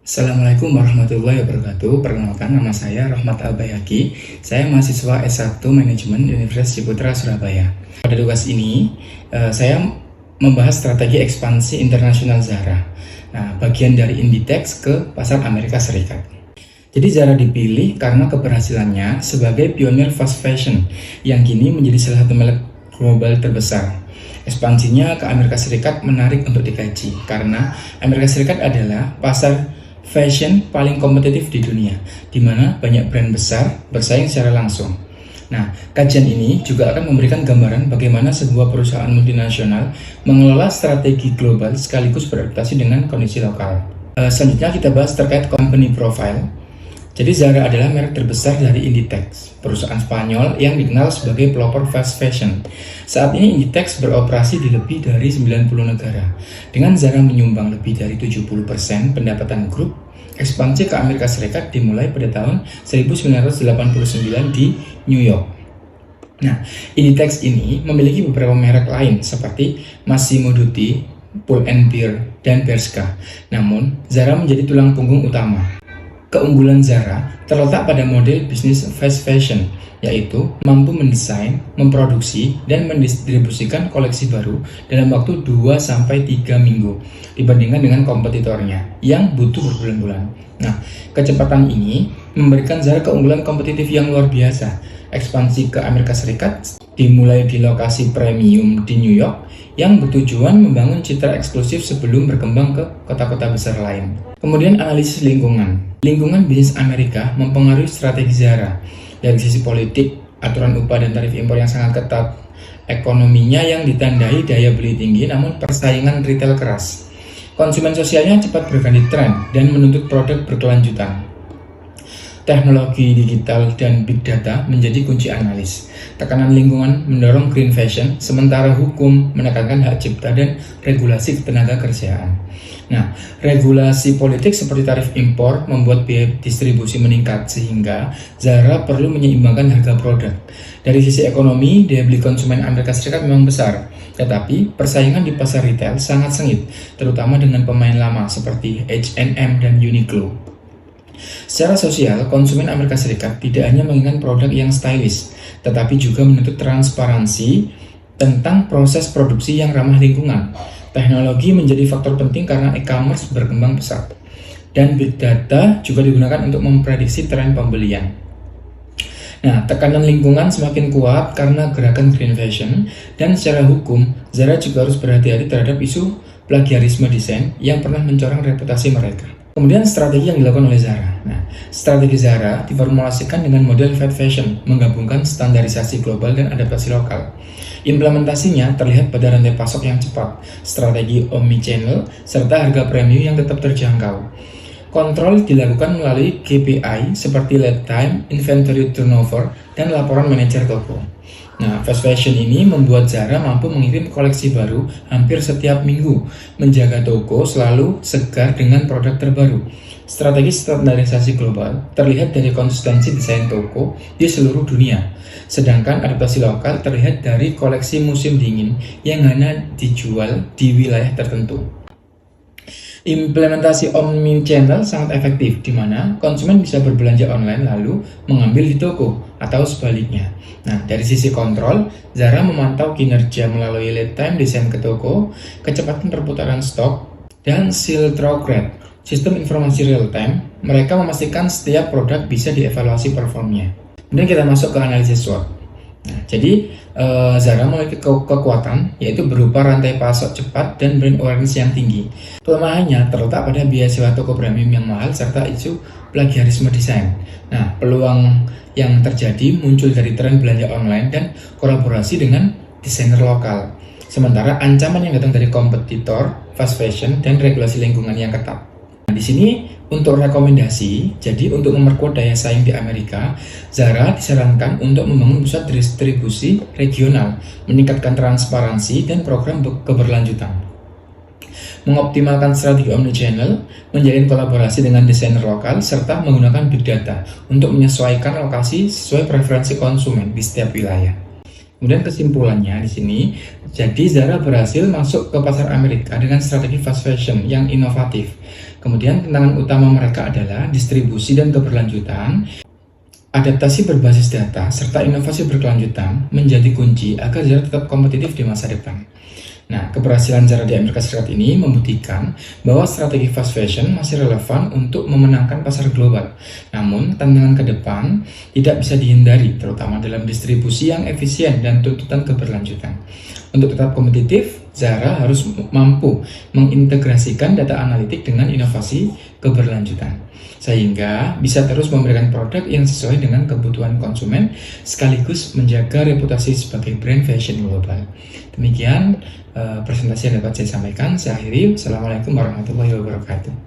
Assalamualaikum warahmatullahi wabarakatuh. Perkenalkan, nama saya Rahmat Albayhaqi. Saya mahasiswa S1 Manajemen Universitas Ciputra Surabaya. Pada tugas ini, saya membahas strategi ekspansi internasional Zara. Nah, bagian dari Inditex ke pasar Amerika Serikat. Jadi Zara dipilih karena keberhasilannya sebagai pionir fast fashion yang kini menjadi salah satu merek global terbesar. Ekspansinya ke Amerika Serikat menarik untuk dikaji karena Amerika Serikat adalah pasar fashion paling kompetitif di dunia, di mana banyak brand besar bersaing secara langsung. Nah, kajian ini juga akan memberikan gambaran bagaimana sebuah perusahaan multinasional mengelola strategi global sekaligus beradaptasi dengan kondisi lokal. Selanjutnya kita bahas terkait company profile. Jadi Zara adalah merek terbesar dari Inditex, perusahaan Spanyol yang dikenal sebagai pelopor fast fashion. Saat ini Inditex beroperasi di lebih dari 90 negara. Dengan Zara menyumbang lebih dari 70% pendapatan grup, ekspansi ke Amerika Serikat dimulai pada tahun 1989 di New York. Nah, Inditex ini memiliki beberapa merek lain seperti Massimo Dutti, Pull & Bear, dan Bershka. Namun, Zara menjadi tulang punggung utama. Keunggulan Zara terletak pada model bisnis fast fashion, yaitu mampu mendesain, memproduksi, dan mendistribusikan koleksi baru dalam waktu 2-3 minggu dibandingkan dengan kompetitornya yang butuh berbulan-bulan. Nah, kecepatan ini memberikan Zara keunggulan kompetitif yang luar biasa. Ekspansi ke Amerika Serikat dimulai di lokasi premium di New York yang bertujuan membangun citra eksklusif sebelum berkembang ke kota-kota besar lain. Kemudian analisis lingkungan. Lingkungan bisnis Amerika mempengaruhi strategi Zara. Dari sisi politik, aturan upah dan tarif impor yang sangat ketat, ekonominya yang ditandai daya beli tinggi namun persaingan retail keras. Konsumen sosialnya cepat berganti tren dan menuntut produk berkelanjutan. Teknologi digital dan big data menjadi kunci analis. Tekanan lingkungan mendorong green fashion, sementara hukum menekankan hak cipta dan regulasi ketenaga kerjaan. Nah, regulasi politik seperti tarif impor membuat biaya distribusi meningkat sehingga Zara perlu menyeimbangkan harga produk. Dari sisi ekonomi, daya beli konsumen Amerika Serikat memang besar, tetapi persaingan di pasar retail sangat sengit, terutama dengan pemain lama seperti H&M dan Uniqlo. Secara sosial, konsumen Amerika Serikat tidak hanya menginginkan produk yang stylish, tetapi juga menuntut transparansi tentang proses produksi yang ramah lingkungan. Teknologi menjadi faktor penting karena e-commerce berkembang pesat, dan big data juga digunakan untuk memprediksi tren pembelian. Nah, tekanan lingkungan semakin kuat karena gerakan green fashion, dan secara hukum, Zara juga harus berhati-hati terhadap isu plagiarisme desain yang pernah mencoreng reputasi mereka. Kemudian strategi yang dilakukan oleh Zara. Nah, strategi Zara diformulasikan dengan model fast fashion, menggabungkan standarisasi global dan adaptasi lokal. Implementasinya terlihat pada rantai pasok yang cepat, strategi omnichannel, serta harga premium yang tetap terjangkau. Kontrol dilakukan melalui KPI seperti lead time, inventory turnover, dan laporan manajer toko. Nah, fast fashion ini membuat Zara mampu mengirim koleksi baru hampir setiap minggu, menjaga toko selalu segar dengan produk terbaru. Strategi standarisasi global terlihat dari konsistensi desain toko di seluruh dunia, sedangkan adaptasi lokal terlihat dari koleksi musim dingin yang hanya dijual di wilayah tertentu. Implementasi omnichannel sangat efektif, di mana konsumen bisa berbelanja online lalu mengambil di toko atau sebaliknya. Nah, dari sisi kontrol, Zara memantau kinerja melalui lead time desain ke toko, kecepatan perputaran stok, dan sell-through rate, sistem informasi real time. Mereka memastikan setiap produk bisa dievaluasi performnya. Kemudian kita masuk ke analisis SWOT. Nah, jadi Zara memiliki kekuatan yaitu berupa rantai pasok cepat dan brand awareness yang tinggi. Kelemahannya terletak pada biaya sewa toko premium yang mahal serta isu plagiarisme desain. Nah, peluang yang terjadi muncul dari tren belanja online dan kolaborasi dengan desainer lokal. Sementara ancaman yang datang dari kompetitor, fast fashion, dan regulasi lingkungan yang ketat. Nah, di sini untuk rekomendasi, jadi untuk memperkuat daya saing di Amerika, Zara disarankan untuk membangun pusat distribusi regional, meningkatkan transparansi dan program keberlanjutan, mengoptimalkan strategi omnichannel, menjalin kolaborasi dengan desainer lokal, serta menggunakan big data untuk menyesuaikan lokasi sesuai preferensi konsumen di setiap wilayah. Kemudian kesimpulannya di sini, jadi Zara berhasil masuk ke pasar Amerika dengan strategi fast fashion yang inovatif. Kemudian tantangan utama mereka adalah distribusi dan keberlanjutan, adaptasi berbasis data, serta inovasi berkelanjutan menjadi kunci agar Zara tetap kompetitif di masa depan. Nah, keberhasilan Zara di Amerika Serikat ini membuktikan bahwa strategi fast fashion masih relevan untuk memenangkan pasar global. Namun, tantangan ke depan tidak bisa dihindari, terutama dalam distribusi yang efisien dan tuntutan keberlanjutan. Untuk tetap kompetitif, Zara harus mampu mengintegrasikan data analitik dengan inovasi keberlanjutan, sehingga bisa terus memberikan produk yang sesuai dengan kebutuhan konsumen, sekaligus menjaga reputasi sebagai brand fashion global. Demikian presentasi yang dapat saya sampaikan. Saya akhiri. Assalamualaikum warahmatullahi wabarakatuh.